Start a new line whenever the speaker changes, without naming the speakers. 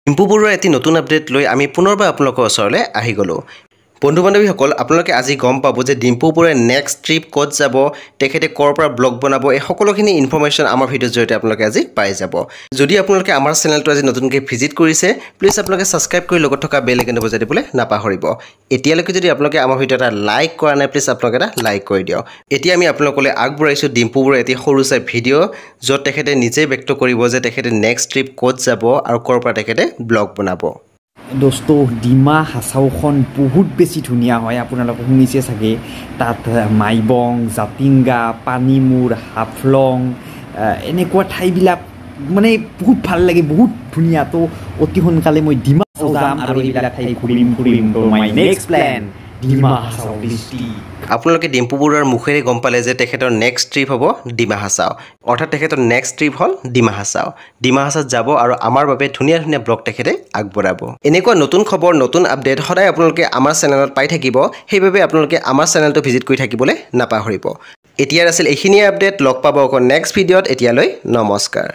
ডিম্পু বৰুৱাৰ এটি নতুন আপডেট লৈ আমি পুনৰবাৰ আপোনালোকৰ ওচৰলৈ আহি গ'লো। বন্ধু বান্ধৱীসকল, আপোনালোকে আজি গম পাব যে ডিম্পু বৰুৱাই নেক্সট ট্ৰিপ ক'ত যাব, তেখেতে ক'ৰ পৰা ব্লগ বনাব, এই সকলোখিনি ইনফৰমেশ্যন আমাৰ ভিডিঅ'ৰ জৰিয়তে আপোনালোকে আজি পাই যাব। যদি আপোনালোকে আমাৰ চেনেলটো আজি নতুনকৈ ভিজিট কৰিছে, প্লিজ আপোনালোকে ছাবস্ক্ৰাইব কৰি লগত থকা বেল আইকনটো বজাই দিবলৈ নাপাহৰিব। এতিয়ালৈকে যদি আপোনালোকে আমাৰ ভিডিঅ' এটা লাইক কৰা নাই, প্লিজ আপোনালোকে এটা লাইক কৰি দিয়ক। এতিয়া আমি আপোনালোকলৈ আগবঢ়াইছোঁ ডিম্পু বৰুৱাৰ এটি সৰু চাই ভিডিঅ', য'ত তেখেতে নিজেই ব্যক্ত কৰিব যে তেখেতে নেক্সট ট্ৰিপ ক'ত যাব আৰু ক'ৰ পৰা তেখেতে ব্লগ বনাব।
দোস্ত ডিমা হাছাওখন বহুত বেছি ধুনীয়া হয়, আপোনালোকে শুনিছে চাগে। তাত মাইবং, জাতিংগা, পানীমূৰ, হাফলং এনেকুৱা ঠাইবিলাক মানে বহুত ভাল লাগে, বহুত ধুনীয়া। তো অতি সোনকালে মই ডিমা হাছাও যাম আৰু এইবিলাক ঠাই ঘূৰিম। তো my next plan Dima Hasao district.
আপোনালোকে ডিম্পু বৰুৱাৰ মুখেৰে গম পালে যে তেখেতৰ নেক্সট ট্ৰিপ হ'ব ডিমা হাছাও, অৰ্থাৎ তেখেতৰ নেক্সট ট্ৰিপ হ'ল ডিমা হাছাও। ডিমা হাছাওত যাব আৰু আমাৰ বাবে ধুনীয়া ধুনীয়া ব্লগ তেখেতে আগবঢ়াব। এনেকুৱা নতুন খবৰ, নতুন আপডেট সদায় আপোনালোকে আমাৰ চেনেলত পাই থাকিব, সেইবাবে আপোনালোকে আমাৰ চেনেলটো ভিজিট কৰি থাকিবলৈ নাপাহৰিব। এতিয়াৰ আছিল এইখিনিয়ে আপডেট। লগ পাব আকৌ নেক্সট ভিডিঅ'ত। এতিয়ালৈ নমস্কাৰ।